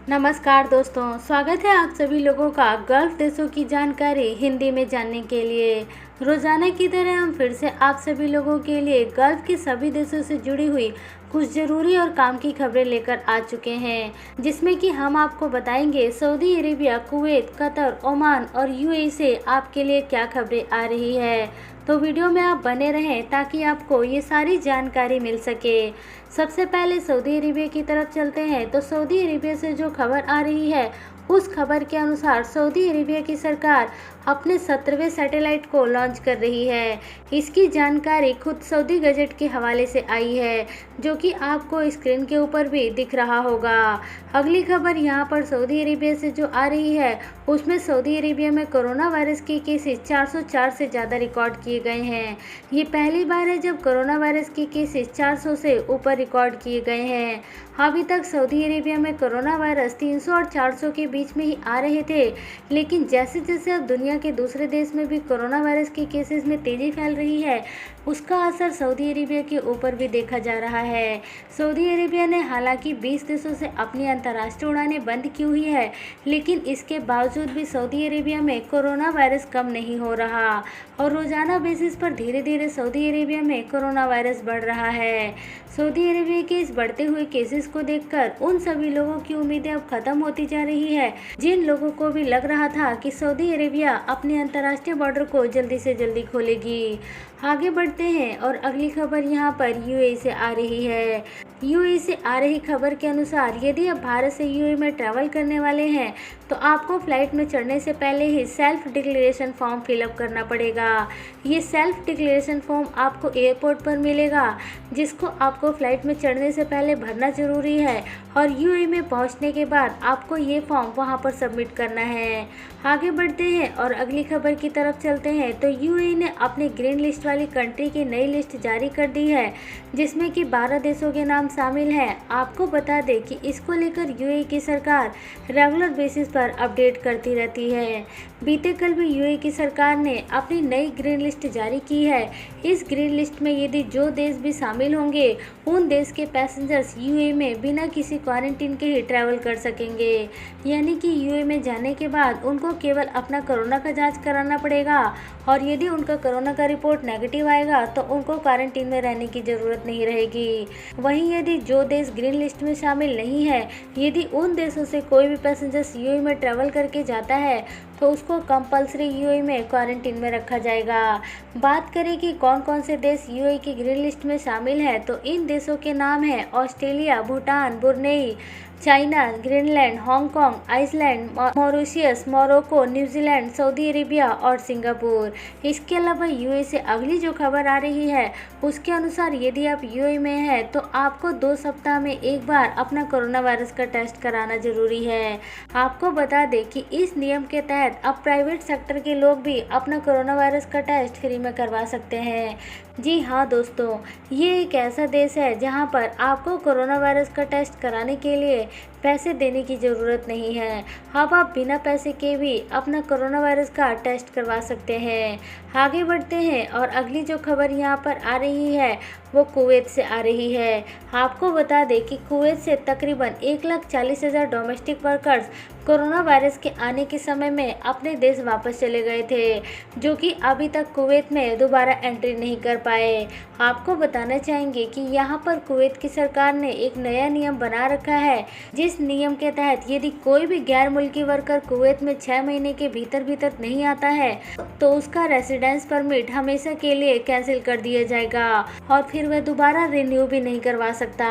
नमस्कार दोस्तों, स्वागत है आप सभी लोगों का गल्फ देशों की जानकारी हिंदी में जानने के लिए। रोजाना की तरह हम फिर से आप सभी लोगों के लिए गल्फ के सभी देशों से जुड़ी हुई कुछ ज़रूरी और काम की खबरें लेकर आ चुके हैं, जिसमें कि हम आपको बताएंगे Saudi Arabia, Kuwait, Qatar, Oman और यूएई से आपके लिए क्या खबरें आ रही है। तो वीडियो में आप बने रहें ताकि आपको ये सारी जानकारी मिल सके। सबसे पहले सऊदी अरेबिया की तरफ चलते हैं। तो सऊदी अरेबिया से जो खबर आ रही है उस खबर के अनुसार सऊदी अरेबिया की सरकार अपने 17वें सैटेलाइट को लॉन्च कर रही है। इसकी जानकारी खुद सऊदी गजट के हवाले से आई है, जो कि आपको स्क्रीन के ऊपर भी दिख रहा होगा। अगली खबर यहाँ पर सऊदी अरेबिया से जो आ रही है उसमें सऊदी अरेबिया में कोरोना वायरस के केसेस 404 से ज़्यादा रिकॉर्ड किए गए हैं। ये पहली बार है जब कोरोना वायरस के केसेस 400 से ऊपर रिकॉर्ड किए गए हैं। अभी तक सऊदी अरेबिया में कोरोना वायरस 300 और 400 के बीच में ही आ रहे थे, लेकिन जैसे जैसे अब दुनिया के दूसरे देश में भी कोरोना वायरस के केसेस में तेज़ी फैल रही है, उसका असर सऊदी अरेबिया के ऊपर भी देखा जा रहा है। सऊदी अरेबिया ने हालांकि 20 देशों से अपनी अंतर्राष्ट्रीय उड़ानें बंद की हुई है, लेकिन इसके बावजूद भी सऊदी अरेबिया में कोरोना वायरस कम नहीं हो रहा और रोज़ाना बेसिस पर धीरे धीरे सऊदी अरेबिया में कोरोना वायरस बढ़ रहा है। सऊदी अरेबिया के इस बढ़ते हुए केसेस को देखकर उन सभी लोगों की उम्मीदें अब खत्म होती जा रही है जिन लोगों को भी लग रहा था कि सऊदी अरेबिया अपने अंतर्राष्ट्रीय बॉर्डर को जल्दी से जल्दी खोलेगी। आगे बढ़ते हैं और अगली खबर यहाँ पर यूएई से आ रही है। यूएई से आ रही खबर के अनुसार यदि आप भारत से यूएई में ट्रैवल करने वाले हैं तो आपको फ्लाइट में चढ़ने से पहले ही सेल्फ डिक्लेरेशन फॉर्म फिलअप करना पड़ेगा। ये सेल्फ डिक्लेरेशन फॉर्म आपको एयरपोर्ट पर मिलेगा, जिसको आपको फ्लाइट में चढ़ने से पहले भरना जरूरी है और यूएई में पहुंचने के बाद आपको ये फॉर्म वहां पर सबमिट करना है। आगे बढ़ते हैं और अगली खबर की तरफ चलते हैं। तो यूएई ने अपनी ग्रीन लिस्ट वाली कंट्री की नई लिस्ट जारी कर दी है, जिसमें कि 12 देशों के नाम शामिल हैं। आपको बता दें कि इसको लेकर यूएई की सरकार रेगुलर बेसिस पर अपडेट करती रहती है। बीते कल भी यूएई की सरकार ने अपनी नई ग्रीन लिस्ट जारी की है। इस ग्रीन लिस्ट में यदि जो देश भी शामिल होंगे उन देश के पैसेंजर्स यूएई में बिना किसी क्वारंटीन के ही ट्रैवल कर सकेंगे, यानी कि यूएई में जाने के बाद उनको केवल अपना कोरोना का जांच कराना पड़ेगा और यदि उनका कोरोना का रिपोर्ट नेगेटिव आएगा तो उनको क्वारंटीन में रहने की ज़रूरत नहीं रहेगी। वहीं यदि जो देश ग्रीन लिस्ट में शामिल नहीं है, यदि उन देशों से कोई भी पैसेंजर्स यूएई में ट्रैवल करके जाता है तो उसको कंपलसरी यूएई में क्वारंटीन में रखा जाएगा। बात करें कि कौन कौन से देश यूएई की ग्रीन लिस्ट में शामिल हैं, तो इन देशों के नाम हैं Australia, Bhutan, Brunei, China, Greenland, Hong Kong, Iceland, Mauritius, Morocco, New Zealand, Saudi Arabia और सिंगापुर। इसके अलावा यूएई से अगली जो खबर आ रही है उसके अनुसार यदि आप यूएई में हैं तो आपको 2 सप्ताह में एक बार अपना कोरोना वायरस का टेस्ट कराना जरूरी है। आपको बता दें कि इस नियम के तहत अब प्राइवेट सेक्टर के लोग भी अपना कोरोना वायरस का टेस्ट फ्री में करवा सकते हैं। जी हाँ दोस्तों, ये एक ऐसा देश है जहाँ पर आपको कोरोना वायरस का टेस्ट कराने के लिए पैसे देने की ज़रूरत नहीं है। अब आप बिना पैसे के भी अपना कोरोना वायरस का टेस्ट करवा सकते हैं। आगे बढ़ते हैं और अगली जो खबर यहाँ पर आ रही है वो कुवैत से आ रही है। आपको बता दें कि कुवैत से तकरीबन 1,40,000 डोमेस्टिक वर्कर्स कोरोना वायरस के आने के समय में अपने देश वापस चले गए थे, जो कि अभी तक कुवैत में दोबारा एंट्री नहीं कर पाए। आपको बताना चाहेंगे कि यहाँ पर कुवैत की सरकार ने एक नया नियम बना रखा है, जिस नियम के तहत यदि कोई भी गैर मुल्की वर्कर कुवैत में 6 महीने के भीतर नहीं आता है तो उसका रेसिडेंस परमिट हमेशा के लिए कैंसिल कर दिया जाएगा और फिर वह दोबारा रिन्यू भी नहीं करवा सकता।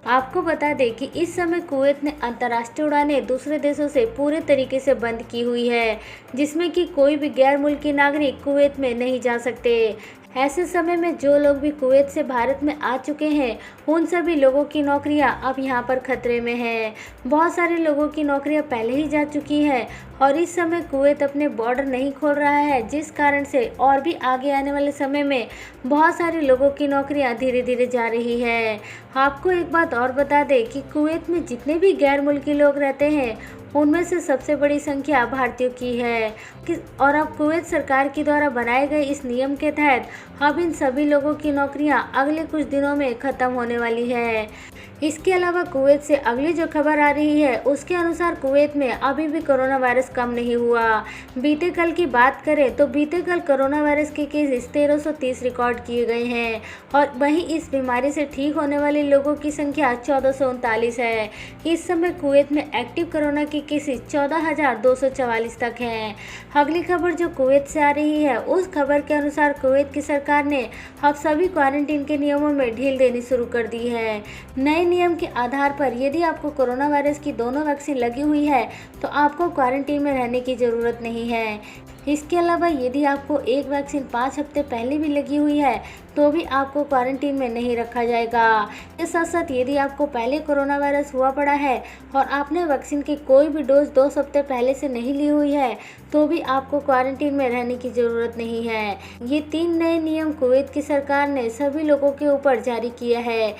आपको बता दें कि इस समय कुवैत ने अंतर्राष्ट्रीय उड़ानें दूसरे देशों से पूरे तरीके से बंद की हुई है, जिसमें कि कोई भी गैर मुल्की नागरिक कुवैत में नहीं जा सकते। ऐसे समय में जो लोग भी कुवैत से भारत में आ चुके हैं उन सभी लोगों की नौकरियां अब यहां पर खतरे में हैं। बहुत सारे लोगों की नौकरियां पहले ही जा चुकी हैं और इस समय कुवैत अपने बॉर्डर नहीं खोल रहा है, जिस कारण से और भी आगे आने वाले समय में बहुत सारे लोगों की नौकरियां धीरे धीरे जा रही है। आपको एक बात और बता दें कि कुवैत में जितने भी गैर मुल्की लोग रहते हैं उनमें से सबसे बड़ी संख्या भारतीयों की है और अब कुवैत सरकार के द्वारा बनाए गए इस नियम के तहत अब इन सभी लोगों की नौकरियां अगले कुछ दिनों में ख़त्म होने वाली है। इसके अलावा कुवैत से अगली जो खबर आ रही है उसके अनुसार कुवैत में अभी भी कोरोना वायरस कम नहीं हुआ। बीते कल की बात करें तो बीते कल कोरोना वायरस के केसेस 1330 रिकॉर्ड किए गए हैं और वहीं इस बीमारी से ठीक होने वाले लोगों की संख्या 1439 है। इस समय कुवैत में एक्टिव कोरोना के केसेस 14,244 तक हैं। अगली खबर जो कुवैत से आ रही है उस खबर के अनुसार कुवैत की सरकार ने अब सभी क्वारंटीन के नियमों में ढील देनी शुरू कर दी है। नए नियम के आधार पर यदि आपको कोरोना वायरस की दोनों वैक्सीन लगी हुई है तो आपको क्वारंटीन में रहने की ज़रूरत नहीं है। इसके अलावा यदि आपको एक वैक्सीन 5 हफ्ते पहले भी लगी हुई है तो भी आपको क्वारंटीन में नहीं रखा जाएगा। इसके साथ साथ यदि आपको पहले कोरोना वायरस हुआ पड़ा है और आपने वैक्सीन की कोई भी डोज 2 हफ्ते पहले से नहीं ली हुई है तो भी आपको क्वारंटीन में रहने की ज़रूरत नहीं है। ये 3 नए नियम कुवैत की सरकार ने सभी लोगों के ऊपर जारी किया है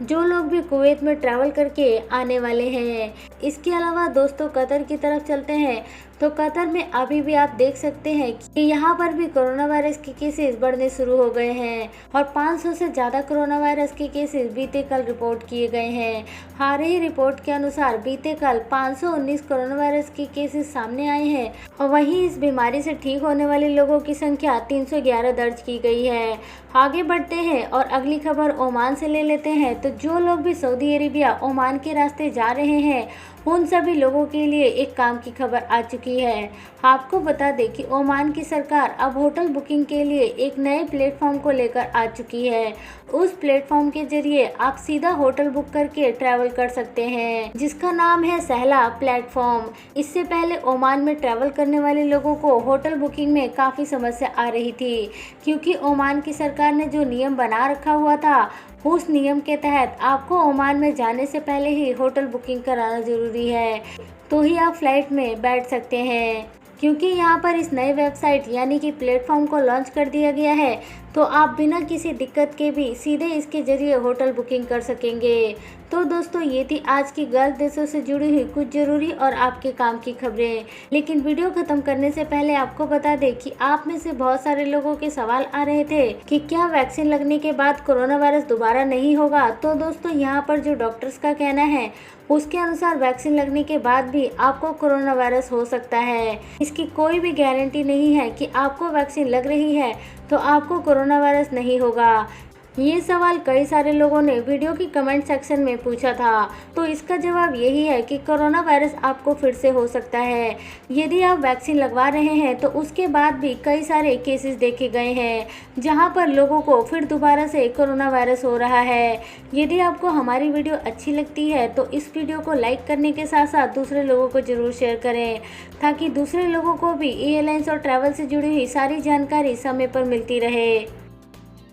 जो लोग भी कुवैत में ट्रैवल करके आने वाले हैं। इसके अलावा दोस्तों कतर की तरफ चलते हैं तो कतर में अभी भी आप देख सकते हैं कि यहाँ पर भी कोरोना वायरस के केसेस बढ़ने शुरू हो गए हैं और 500 से ज़्यादा कोरोना वायरस के केसेस बीते कल रिपोर्ट किए गए हैं। आ रही रिपोर्ट के अनुसार बीते कल 519 कोरोना वायरस के केसेस सामने आए हैं और वहीं इस बीमारी से ठीक होने वाले लोगों की संख्या 311 दर्ज की गई है। आगे बढ़ते हैं और अगली खबर ओमान से ले लेते हैं। तो जो लोग भी सऊदी अरेबिया ओमान के रास्ते जा रहे हैं उन सभी लोगों के लिए एक काम की खबर आ चुकी है। आपको बता दें कि ओमान की सरकार अब होटल बुकिंग के लिए एक नए प्लेटफॉर्म को लेकर आ चुकी है। उस प्लेटफॉर्म के जरिए आप सीधा होटल बुक करके ट्रैवल कर सकते हैं जिसका नाम है सहला प्लेटफॉर्म। इससे पहले ओमान में ट्रैवल करने वाले लोगों को होटल बुकिंग में काफ़ी समस्या आ रही थी क्योंकि ओमान की सरकार ने जो नियम बना रखा हुआ था उस नियम के तहत आपको ओमान में जाने से पहले ही होटल बुकिंग कराना ज़रूरी है तो ही आप फ्लाइट में बैठ सकते हैं। क्योंकि यहाँ पर इस नए वेबसाइट यानी कि प्लेटफॉर्म को लॉन्च कर दिया गया है तो आप बिना किसी दिक्कत के भी सीधे इसके जरिए होटल बुकिंग कर सकेंगे। तो दोस्तों ये थी आज की गल्फ देशों से जुड़ी हुई कुछ ज़रूरी और आपके काम की खबरें। लेकिन वीडियो ख़त्म करने से पहले आपको बता दें कि आप में से बहुत सारे लोगों के सवाल आ रहे थे कि क्या वैक्सीन लगने के बाद कोरोना वायरस दोबारा नहीं होगा। तो दोस्तों यहाँ पर जो डॉक्टर्स का कहना है उसके अनुसार वैक्सीन लगने के बाद भी आपको कोरोना वायरस हो सकता है। इसकी कोई भी गारंटी नहीं है कि आपको वैक्सीन लग रही है तो आपको कोरोना वायरस नहीं होगा। ये सवाल कई सारे लोगों ने वीडियो की कमेंट सेक्शन में पूछा था तो इसका जवाब यही है कि कोरोना वायरस आपको फिर से हो सकता है। यदि आप वैक्सीन लगवा रहे हैं तो उसके बाद भी कई सारे केसेस देखे गए हैं जहां पर लोगों को फिर दोबारा से कोरोना वायरस हो रहा है। यदि आपको हमारी वीडियो अच्छी लगती है तो इस वीडियो को लाइक करने के साथ साथ दूसरे लोगों को ज़रूर शेयर करें ताकि दूसरे लोगों को भी एयरलाइंस और ट्रैवल से जुड़ी हुई सारी जानकारी समय पर मिलती रहे।